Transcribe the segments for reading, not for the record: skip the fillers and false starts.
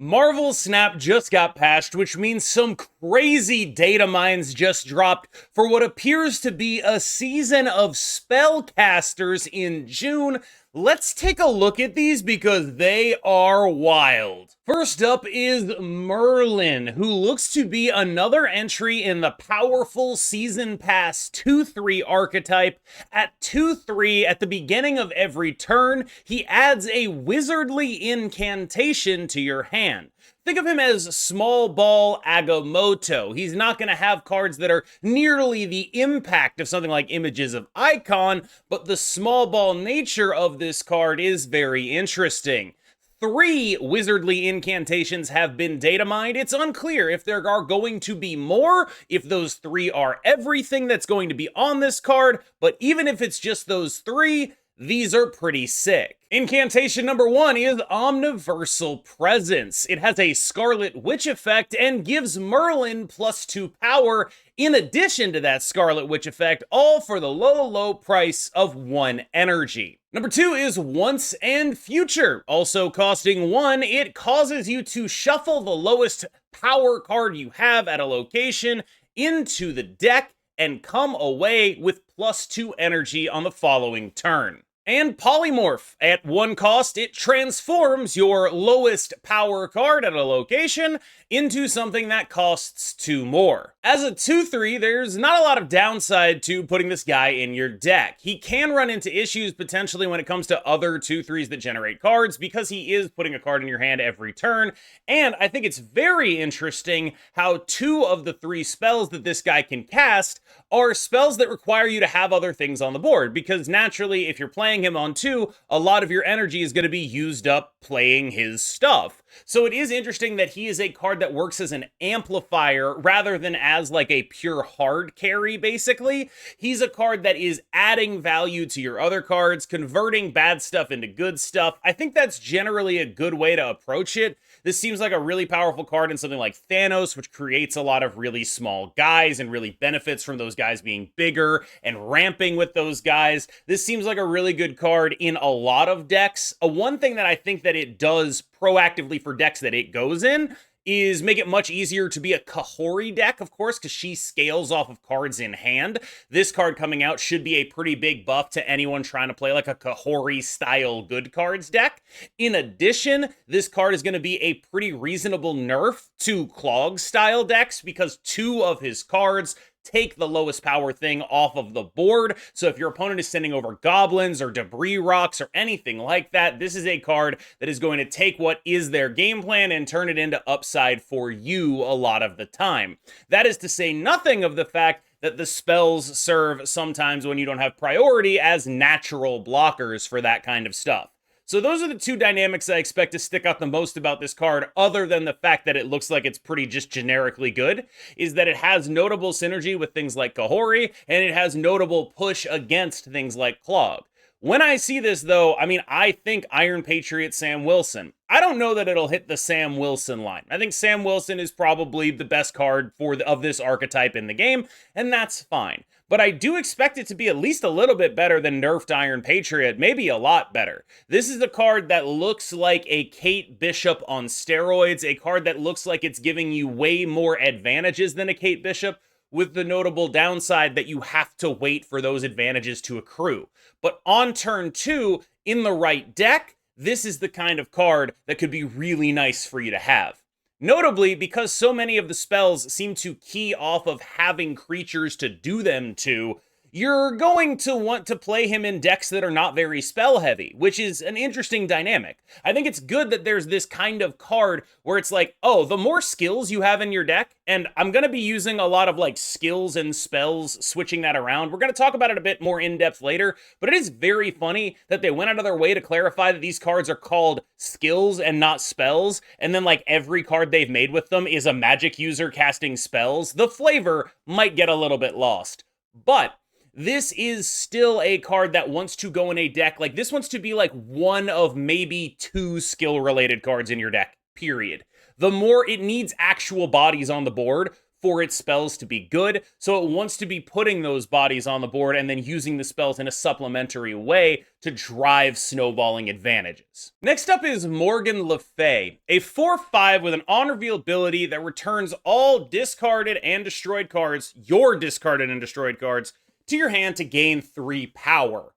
Marvel Snap just got patched, which means some crazy data mines just dropped for what appears to be a season of Spellcasters in June. Let's take a look at these because they are wild. First up is Merlin, who looks to be another entry in the powerful Season Pass 2-3 archetype. At 2-3, at the beginning of every turn, he adds a wizardly incantation to your hand. Think of him as Small Ball Agamotto. He's not going to have cards that are nearly the impact of something like Images of Icon, but the small ball nature of this card is very interesting. 3 wizardly incantations have been datamined. It's unclear if there are going to be more, if those 3 are everything that's going to be on this card, but even if it's just those 3, these are pretty sick. Incantation number 1 is Omniversal Presence. It has a Scarlet Witch effect and gives Merlin +2 power in addition to that Scarlet Witch effect, all for the low price of 1 energy. Number 2 is Once and Future. Also costing 1, it causes you to shuffle the lowest power card you have at a location into the deck and come away with +2 energy on the following turn. And Polymorph. At 1 cost, it transforms your lowest power card at a location into something that costs 2 more. As a 2-3, there's not a lot of downside to putting this guy in your deck. He can run into issues potentially when it comes to other 2-3s that generate cards because he is putting a card in your hand every turn. And I think it's very interesting how 2 of the 3 spells that this guy can cast are spells that require you to have other things on the board, because naturally, if you're playing him on 2, a lot of your energy is going to be used up playing his stuff. So it is interesting that he is a card that works as an amplifier rather than as like a pure hard carry, basically. He's a card that is adding value to your other cards, converting bad stuff into good stuff. I think that's generally a good way to approach it. This seems like a really powerful card in something like Thanos, which creates a lot of really small guys and really benefits from those guys being bigger and ramping with those guys. This seems like a really good card in a lot of decks. One thing that I think that it does proactively for decks that it goes in is make it much easier to be a Kahori deck, of course, because she scales off of cards in hand. This card coming out should be a pretty big buff to anyone trying to play like a Kahori-style good cards deck. In addition, this card is going to be a pretty reasonable nerf to Clog-style decks because 2 of his cards take the lowest power thing off of the board. So if your opponent is sending over goblins or debris rocks or anything like that, this is a card that is going to take what is their game plan and turn it into upside for you a lot of the time. That is to say nothing of the fact that the spells serve sometimes when you don't have priority as natural blockers for that kind of stuff. So those are the 2 dynamics I expect to stick out the most about this card, other than the fact that it looks like it's pretty just generically good, is that it has notable synergy with things like Kahori, and it has notable push against things like Clog. When I see this, though, I think Iron Patriot Sam Wilson. I don't know that it'll hit the Sam Wilson line. I think Sam Wilson is probably the best card of this archetype in the game, and that's fine. But I do expect it to be at least a little bit better than nerfed Iron Patriot, maybe a lot better. This is a card that looks like a Kate Bishop on steroids, a card that looks like it's giving you way more advantages than a Kate Bishop, with the notable downside that you have to wait for those advantages to accrue. But on turn 2, in the right deck, this is the kind of card that could be really nice for you to have. Notably, because so many of the spells seem to key off of having creatures to do them to, you're going to want to play him in decks that are not very spell heavy, which is an interesting dynamic. I think it's good that there's this kind of card where it's like, oh, the more skills you have in your deck, and I'm going to be using a lot of like skills and spells, switching that around. We're going to talk about it a bit more in depth later, but it is very funny that they went out of their way to clarify that these cards are called skills and not spells, and then like every card they've made with them is a magic user casting spells. The flavor might get a little bit lost, but this is still a card that wants to go in a deck. Like, this wants to be like one of maybe 2 skill-related cards in your deck, period. The more it needs actual bodies on the board for its spells to be good, so it wants to be putting those bodies on the board and then using the spells in a supplementary way to drive snowballing advantages. Next up is Morgan Le Fay, a 4/5 with an on-reveal ability that returns all discarded and destroyed cards, your discarded and destroyed cards, to your hand to gain 3 power.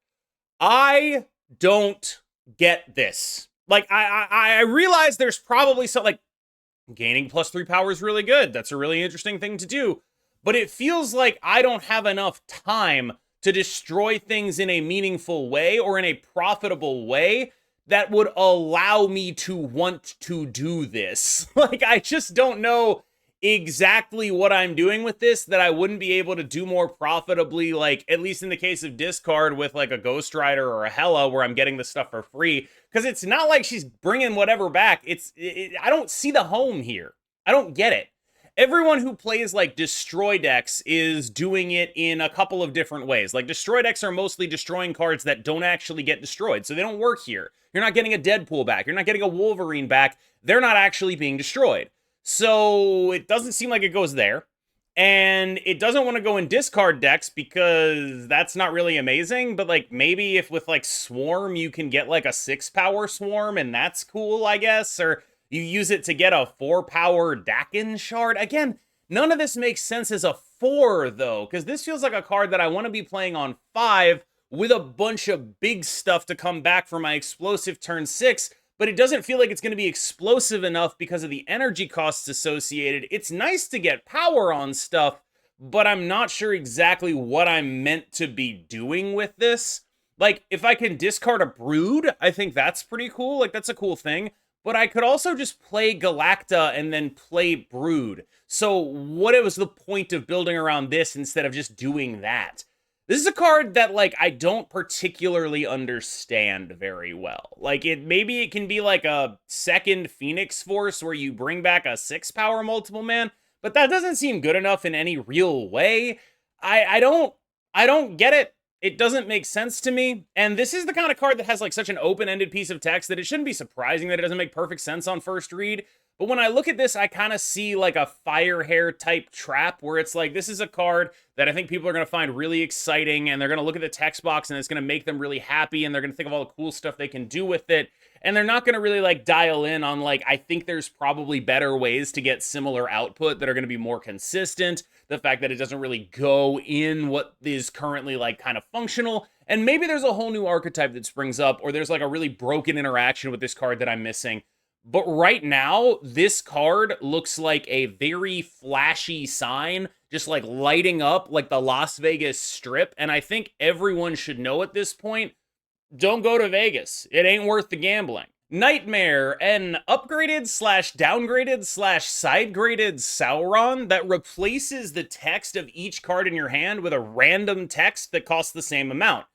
I don't get this. Like, I realize there's probably some, like, gaining +3 power is really good. That's a really interesting thing to do. But it feels like I don't have enough time to destroy things in a meaningful way or in a profitable way that would allow me to want to do this. Like, I just don't know exactly what I'm doing with this that I wouldn't be able to do more profitably, like, at least in the case of discard with, like, a Ghost Rider or a Hela where I'm getting the stuff for free. Because it's not like she's bringing whatever back. I don't see the home here. I don't get it. Everyone who plays, like, Destroy decks is doing it in a couple of different ways. Like, Destroy decks are mostly destroying cards that don't actually get destroyed, so they don't work here. You're not getting a Deadpool back. You're not getting a Wolverine back. They're not actually being destroyed. So it doesn't seem like it goes there. And it doesn't want to go in discard decks because that's not really amazing. But, like, maybe if with, like, Swarm, you can get, like, a 6-power Swarm, and that's cool, I guess. Or you use it to get a 4-power Dakin Shard. Again, none of this makes sense as a 4, though, because this feels like a card that I want to be playing on 5 with a bunch of big stuff to come back for my explosive turn 6. But it doesn't feel like it's going to be explosive enough because of the energy costs associated. It's nice to get power on stuff, but I'm not sure exactly what I'm meant to be doing with this. Like, if I can discard a Brood, I think that's pretty cool. Like, that's a cool thing. But I could also just play Galacta and then play Brood. So what was the point of building around this instead of just doing that? This is a card that, like, I don't particularly understand very well. Like, maybe it can be like a second Phoenix Force where you bring back a 6-power multiple man, but that doesn't seem good enough in any real way. I don't get it. It doesn't make sense to me. And this is the kind of card that has, like, such an open-ended piece of text that it shouldn't be surprising that it doesn't make perfect sense on first read. But when I look at this, I kind of see, like, a Firehair type trap where it's like, this is a card that I think people are going to find really exciting, and they're going to look at the text box and it's going to make them really happy, and they're going to think of all the cool stuff they can do with it. And they're not going to really, like, dial in on, like, I think there's probably better ways to get similar output that are going to be more consistent. The fact that it doesn't really go in what is currently, like, kind of functional. And maybe there's a whole new archetype that springs up, or there's, like, a really broken interaction with this card that I'm missing. But right now, this card looks like a very flashy sign, just, like, lighting up like the Las Vegas Strip. And I think everyone should know at this point, don't go to Vegas. It ain't worth the gambling. Nightmare, an upgraded/downgraded/side-graded Sauron that replaces the text of each card in your hand with a random text that costs the same amount.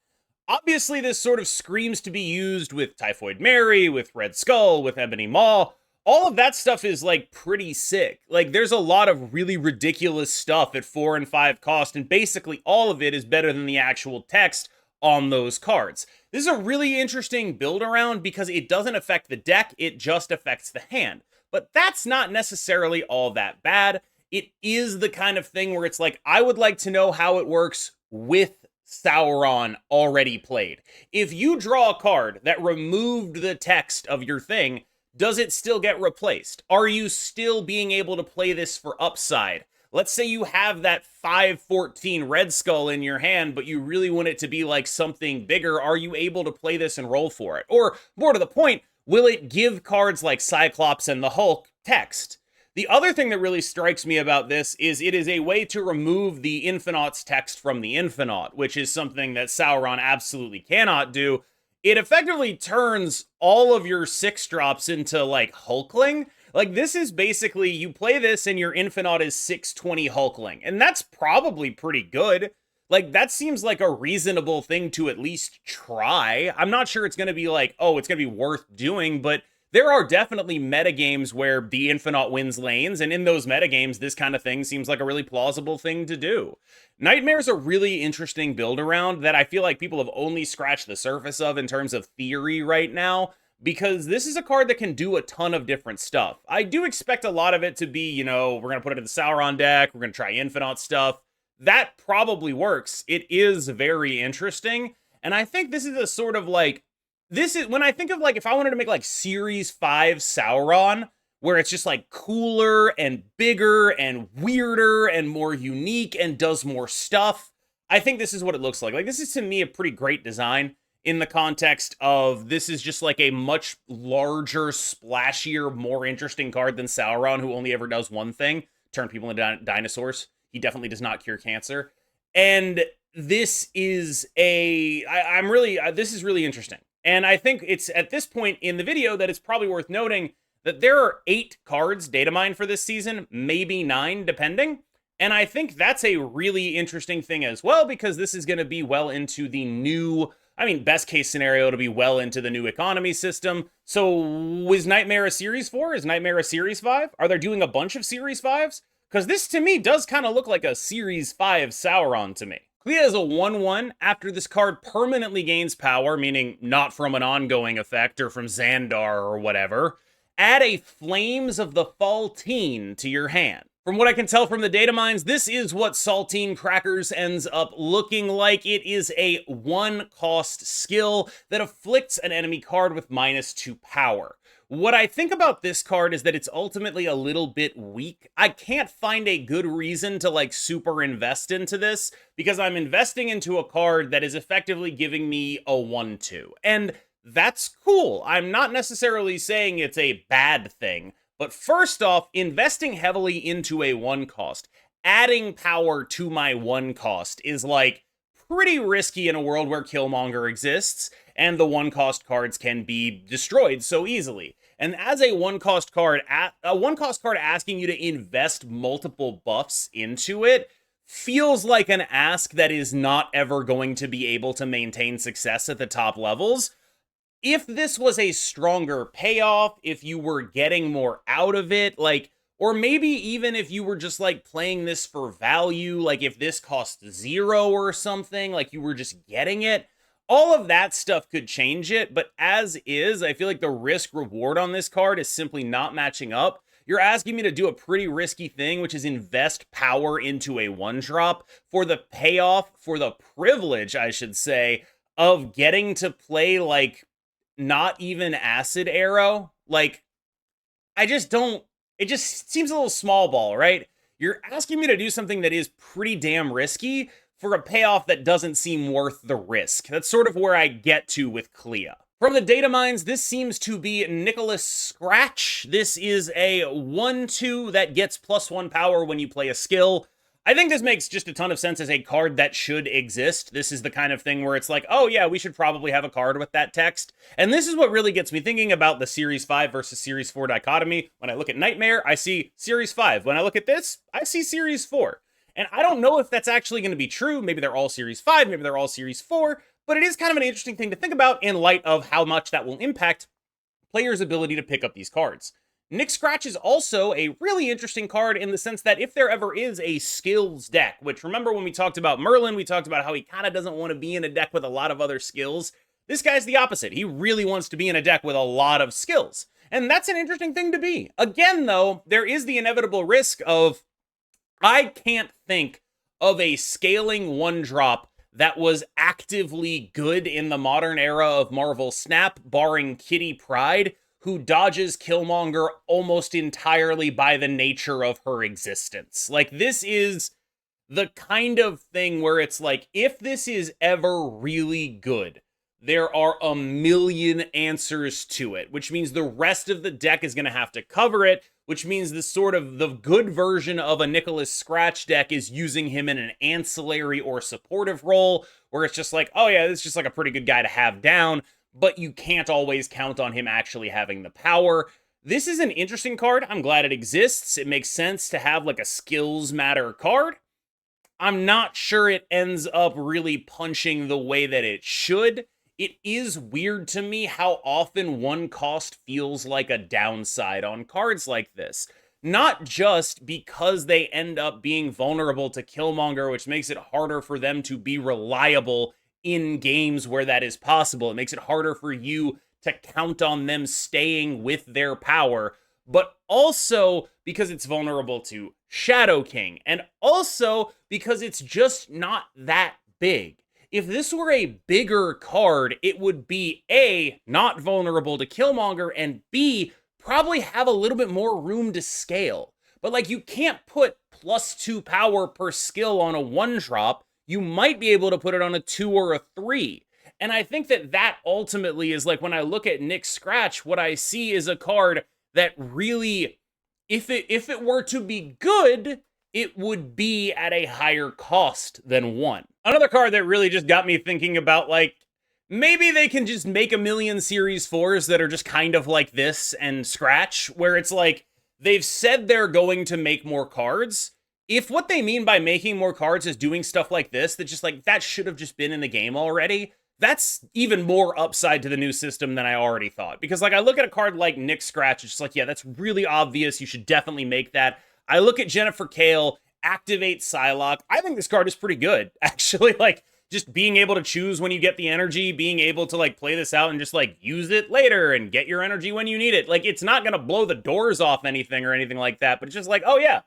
Obviously, this sort of screams to be used with Typhoid Mary, with Red Skull, with Ebony Maw. All of that stuff is, like, pretty sick. Like, there's a lot of really ridiculous stuff at 4 and 5 cost, and basically all of it is better than the actual text on those cards. This is a really interesting build around because it doesn't affect the deck, it just affects the hand. But that's not necessarily all that bad. It is the kind of thing where it's like, I would like to know how it works with Sauron already played. If you draw a card that removed the text of your thing, does it still get replaced? Are you still being able to play this for upside? Let's say you have that 5/14 Red Skull in your hand, but you really want it to be like something bigger. Are you able to play this and roll for it? Or, more to the point, will it give cards like Cyclops and the Hulk text? The other thing that really strikes me about this is it is a way to remove the Infinite's text from the Infinite, which is something that Sauron absolutely cannot do. It effectively turns all of your 6-drops into, like, Hulkling. Like, this is basically, you play this and your Infinite is 6/20 Hulkling, and that's probably pretty good. Like, that seems like a reasonable thing to at least try. I'm not sure it's going to be like, oh, it's going to be worth doing, but there are definitely metagames where the Infinite wins lanes, and in those metagames, this kind of thing seems like a really plausible thing to do. Nightmare's a really interesting build around that I feel like people have only scratched the surface of in terms of theory right now, because this is a card that can do a ton of different stuff. I do expect a lot of it to be, we're going to put it in the Sauron deck, we're going to try Infinite stuff. That probably works. It is very interesting, and I think this is a sort of like, this is, when I think of like, if I wanted to make like Series 5 Sauron, where it's just like cooler and bigger and weirder and more unique and does more stuff, I think this is what it looks like. Like, this is to me a pretty great design in the context of this is just like a much larger, splashier, more interesting card than Sauron, who only ever does one thing, turn people into dinosaurs. He definitely does not cure cancer. And this is this is really interesting. And I think it's at this point in the video that it's probably worth noting that there are 8 cards datamined for this season, maybe 9 depending. And I think that's a really interesting thing as well, because this is going to be well into the new, best case scenario, it'll be well into the new economy system. So is Nightmare a Series 4? Is Nightmare a Series 5? Are they doing a bunch of Series 5s? Because this to me does kind of look like a Series 5 Sauron to me. Clea is a 1/1. After this card permanently gains power, meaning not from an ongoing effect or from Xandar or whatever, add a Flames of the Faltine to your hand. From what I can tell from the datamines, this is what Saltine Crackers ends up looking like. It is a 1-cost skill that afflicts an enemy card with -2 power. What I think about this card is that it's ultimately a little bit weak. I can't find a good reason to like super invest into this, because I'm investing into a card that is effectively giving me a 1/2. And that's cool. I'm not necessarily saying it's a bad thing. But first off, investing heavily into a 1-cost, adding power to my 1-cost is like pretty risky in a world where Killmonger exists and the 1-cost cards can be destroyed so easily. And as a 1-cost card, asking you to invest multiple buffs into it feels like an ask that is not ever going to be able to maintain success at the top levels. If this was a stronger payoff, if you were getting more out of it, like, or maybe even if you were just like playing this for value, like if this cost 0 or something, like you were just getting it, all of that stuff could change it. But as is, I feel like the risk reward on this card is simply not matching up. You're asking me to do a pretty risky thing, which is invest power into a 1-drop for the payoff, for the privilege, I should say, of getting to play like not even Acid Arrow. Like, it just seems a little small ball, right? You're asking me to do something that is pretty damn risky for a payoff that doesn't seem worth the risk. That's sort of where I get to with Clea. From the datamines, this seems to be Nicholas Scratch. This is a 1/2 that gets +1 power when you play a skill. I think this makes just a ton of sense as a card that should exist. This is the kind of thing where it's like, oh yeah, we should probably have a card with that text. And this is what really gets me thinking about the Series 5 versus Series 4 dichotomy. When I look at Nightmare, I see Series 5. When I look at this, I see Series 4. And I don't know if that's actually going to be true. Maybe they're all Series 5, maybe they're all Series 4, but it is kind of an interesting thing to think about in light of how much that will impact players' ability to pick up these cards. Nick Scratch is also a really interesting card in the sense that if there ever is a skills deck, which remember when we talked about Merlin, we talked about how he kind of doesn't want to be in a deck with a lot of other skills. This guy's the opposite. He really wants to be in a deck with a lot of skills. And that's an interesting thing to be. Again, though, there is the inevitable risk of, I can't think of a scaling 1-drop that was actively good in the modern era of Marvel Snap, barring Kitty Pryde, who dodges Killmonger almost entirely by the nature of her existence. Like, this is the kind of thing where it's like, if this is ever really good, there are a million answers to it, which means the rest of the deck is going to have to cover it, which means the good version of a Nicholas Scratch deck is using him in an ancillary or supportive role, where it's just like, oh yeah, this is just like a pretty good guy to have down, but you can't always count on him actually having the power. This is an interesting card. I'm glad it exists. It makes sense to have like a skills matter card. I'm not sure it ends up really punching the way that it should. It is weird to me how often 1-cost feels like a downside on cards like this. Not just because they end up being vulnerable to Killmonger, which makes it harder for them to be reliable in games where that is possible. It makes it harder for you to count on them staying with their power, but also because it's vulnerable to Shadow King, and also because it's just not that big. If this were a bigger card, it would be A, not vulnerable to Killmonger, and B, probably have a little bit more room to scale. But like, you can't put +2 power per skill on a 1-drop. You might be able to put it on a 2 or a 3. And I think that ultimately is like, when I look at Nick Scratch, what I see is a card that really, if it were to be good, it would be at a higher cost than 1. Another card that really just got me thinking about, like, maybe they can just make a million Series 4s that are just kind of like this and Scratch, where it's like, they've said they're going to make more cards. If what they mean by making more cards is doing stuff like this, that just like, that should have just been in the game already, that's even more upside to the new system than I already thought. Because like, I look at a card like Nick Scratch, it's just like, yeah, that's really obvious. You should definitely make that. I look at Jennifer Kale, activate Psylocke. I think this card is pretty good, actually. Like, just being able to choose when you get the energy, being able to like play this out and just like use it later and get your energy when you need it. Like, it's not gonna blow the doors off anything or anything like that, but it's just like, oh yeah,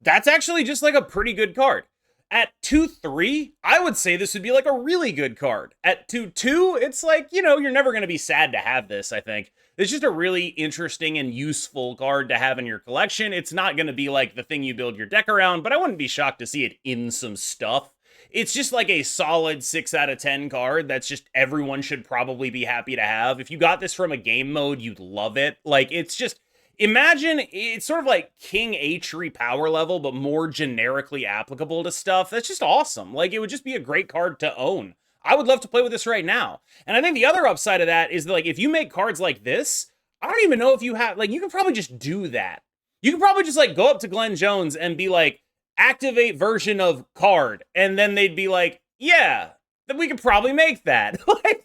that's actually just like a pretty good card. At 2-3, I would say this would be like a really good card. At 2-2, it's like, you know, you're never going to be sad to have this, I think. It's just a really interesting and useful card to have in your collection. It's not going to be like the thing you build your deck around, but I wouldn't be shocked to see it in some stuff. It's just like a solid 6 out of 10 card that's just everyone should probably be happy to have. If you got this from a game mode, you'd love it. Like, it's just... imagine it's sort of like King Atri power level, but more generically applicable to stuff. That's just awesome. Like, it would just be a great card to own. I would love to play with this right now. And I think the other upside of that is that, like, if you make cards like this, I don't even know if you have, like, you can probably just do that. You can probably just, like, go up to Glenn Jones and be like, activate version of card. And then they'd be like, yeah, then we could probably make that. Like,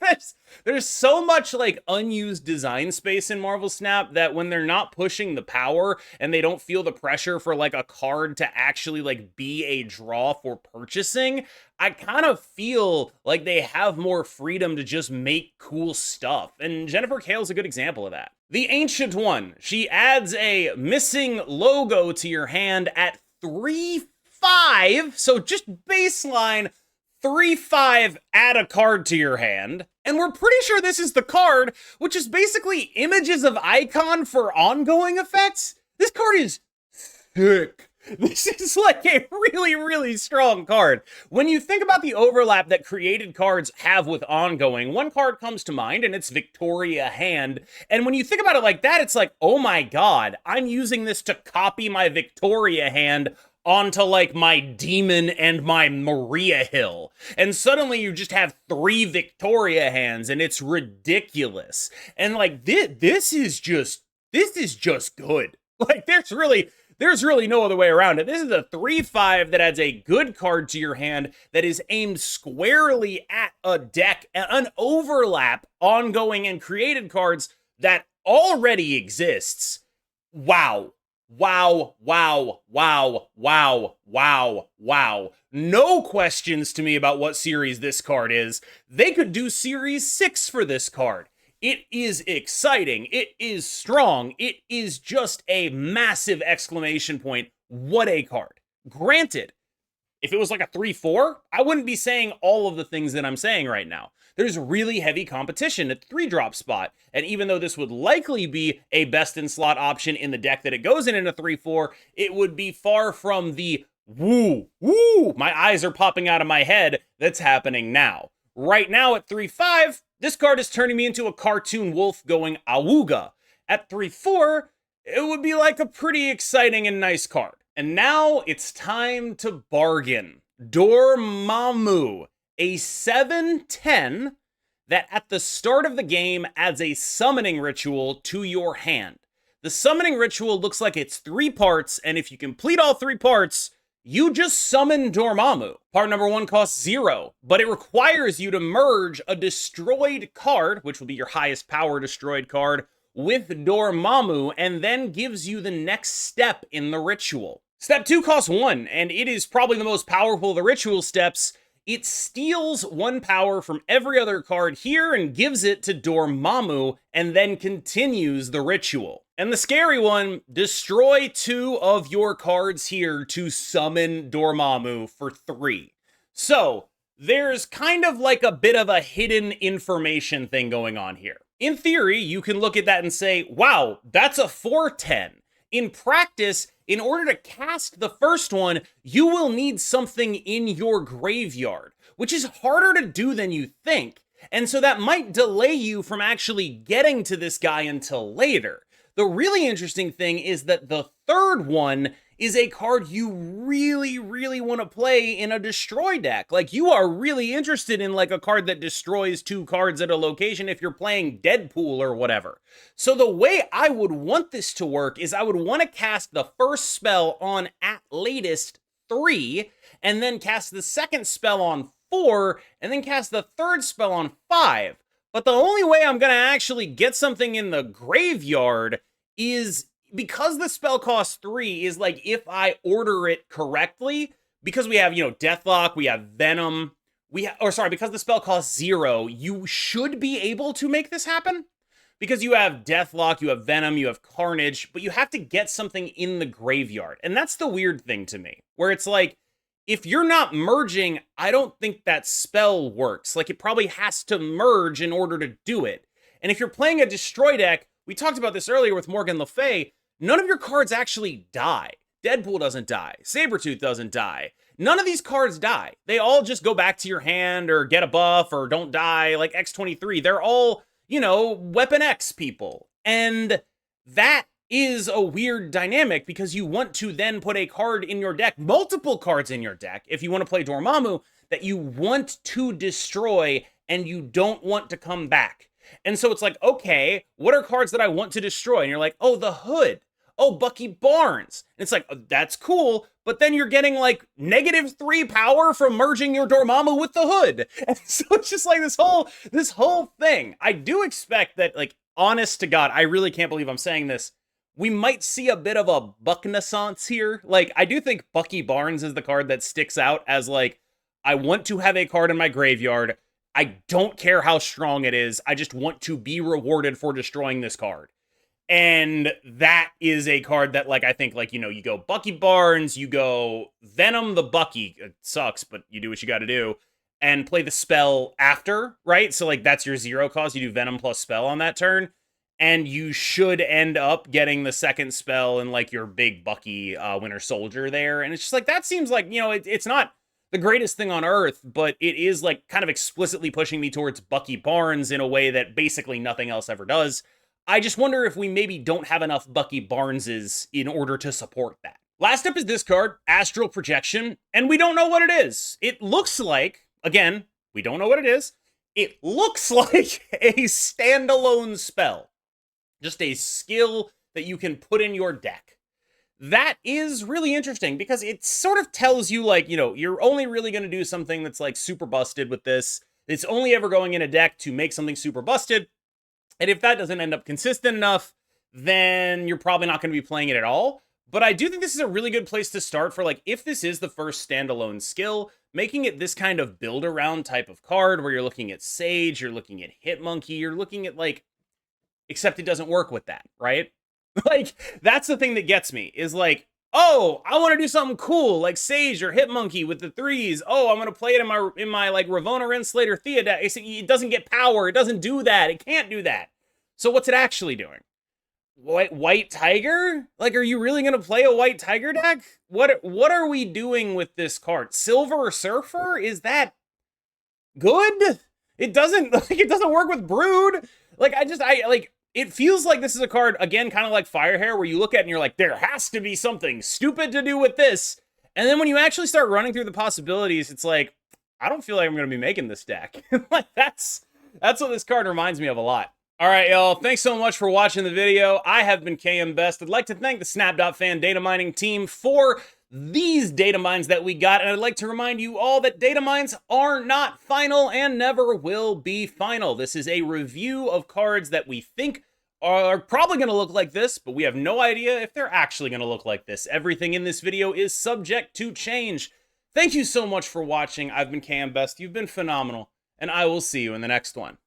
there's so much like unused design space in Marvel Snap that when they're not pushing the power and they don't feel the pressure for like a card to actually like be a draw for purchasing, I kind of feel like they have more freedom to just make cool stuff. And Jennifer Kale's a good example of that. The Ancient One, she adds a missing logo to your hand at 3/5, so just baseline 3/5, add a card to your hand. And we're pretty sure this is the card, which is basically images of icon for ongoing effects. This card is thick. This is like a really, really strong card. When you think about the overlap that created cards have with ongoing, one card comes to mind, and it's Victoria Hand. And when you think about it like that, it's like, oh my god, I'm using this to copy my Victoria Hand onto like my Demon and my Maria Hill. And suddenly you just have 3 Victoria Hands, and it's ridiculous. And like, this is just good. Like, there's really no other way around it. This is a 3/5 that adds a good card to your hand that is aimed squarely at a deck, an overlap, ongoing, and created cards that already exists. Wow. Wow, wow, wow, wow, wow, wow. No questions to me about what series this card is. They could do Series 6 for this card. It is exciting. It is strong. It is just a massive exclamation point. What a card. Granted, if it was like a 3/4, I wouldn't be saying all of the things that I'm saying right now. There's really heavy competition at the 3-drop spot. And even though this would likely be a best-in-slot option in the deck that it goes in a 3/4, it would be far from the woo, my eyes are popping out of my head that's happening now. Right now at 3/5, this card is turning me into a cartoon wolf going awooga. At 3/4, it would be like a pretty exciting and nice card. And now it's time to bargain. Dormammu, a 7/10 that at the start of the game adds a summoning ritual to your hand. The summoning ritual looks like it's 3 parts, and if you complete all 3 parts, you just summon Dormammu. Part number 1 costs 0, but it requires you to merge a destroyed card, which will be your highest power destroyed card, with Dormammu, and then gives you the next step in the ritual. Step 2 costs 1, and it is probably the most powerful of the ritual steps. it steals 1 power from every other card here and gives it to Dormammu, and then continues the ritual. And the scary one, destroy 2 of your cards here to summon Dormammu for 3. So, there's kind of like a bit of a hidden information thing going on here. In theory, you can look at that and say, wow, that's a 4/10. In practice, in order to cast the first one, you will need something in your graveyard, which is harder to do than you think. And so that might delay you from actually getting to this guy until later. The really interesting thing is that the third one is a card you really, really want to play in a destroy deck. Like, you are really interested in like a card that destroys 2 cards at a location if you're playing Deadpool or whatever. So the way I would want this to work is I would want to cast the first spell on at latest 3, and then cast the second spell on 4, and then cast the third spell on 5. But the only way I'm going to actually get something in the graveyard is because the spell costs 3 is like if I order it correctly, because we have, Deathlock, we have Venom, because the spell costs 0, you should be able to make this happen. Because you have Deathlock, you have Venom, you have Carnage, but you have to get something in the graveyard. And that's the weird thing to me, where it's like, if you're not merging, I don't think that spell works. Like, it probably has to merge in order to do it. And if you're playing a destroy deck, we talked about this earlier with Morgan Le Fay, none of your cards actually die. Deadpool doesn't die. Sabretooth doesn't die. None of these cards die. They all just go back to your hand or get a buff or don't die, like X-23. They're all, Weapon X people. And that is a weird dynamic because you want to then put a card in your deck, multiple cards in your deck, if you want to play Dormammu, that you want to destroy and you don't want to come back. And so it's like, okay, what are cards that I want to destroy? And you're like, oh, the Hood. Oh, Bucky Barnes. And it's like, oh, that's cool. But then you're getting like -3 power from merging your Dormammu with the Hood. And so it's just like this whole thing. I do expect that, like, honest to God, I really can't believe I'm saying this, we might see a bit of a Bucknaissance here. Like, I do think Bucky Barnes is the card that sticks out as like, I want to have a card in my graveyard. I don't care how strong it is. I just want to be rewarded for destroying this card. And that is a card that, like, I think, like, you go Bucky Barnes, you go Venom the Bucky. It sucks, but you do what you got to do. And play the spell after, right? So, like, that's your 0 cost. You do Venom plus spell on that turn. And you should end up getting the second spell in, like, your big Bucky Winter Soldier there. And it's just like, that seems like, it's not the greatest thing on earth, but it is, like, kind of explicitly pushing me towards Bucky Barnes in a way that basically nothing else ever does. I just wonder if we maybe don't have enough Bucky Barneses in order to support that. Last up is this card, Astral Projection, and we don't know what it is. It looks like, again, we don't know what it is. It looks like a standalone spell. Just a skill that you can put in your deck. That is really interesting because it sort of tells you, like, you're only really going to do something that's, like, super busted with this. It's only ever going in a deck to make something super busted. And if that doesn't end up consistent enough, then you're probably not going to be playing it at all. But I do think this is a really good place to start for, like, if this is the first standalone skill, making it this kind of build-around type of card where you're looking at Sage, you're looking at Hitmonkey, you're looking at, like, except it doesn't work with that, right? Like, that's the thing that gets me, is like, oh, I want to do something cool, like Sage or Hitmonkey with the 3s. Oh, I'm going to play it in my like, Ravonna Renslayer Thea deck. It doesn't get power. It doesn't do that. It can't do that. So what's it actually doing? White Tiger? Like, are you really going to play a White Tiger deck? What are we doing with this card? Silver Surfer? Is that good? It doesn't work with Brood. Like, it feels like this is a card, again, kind of like Firehair, where you look at it and you're like, there has to be something stupid to do with this. And then when you actually start running through the possibilities, it's like, I don't feel like I'm going to be making this deck. Like, that's what this card reminds me of a lot. All right, y'all. Thanks so much for watching the video. I have been KMBest. I'd like to thank the SnapFan data mining team for these data mines that we got, and I'd like to remind you all that data mines are not final and never will be final. This is a review of cards that we think are probably going to look like this, but we have no idea if they're actually going to look like this. Everything in this video is subject to change. Thank you so much for watching. I've been KMBest. You've been phenomenal, and I will see you in the next one.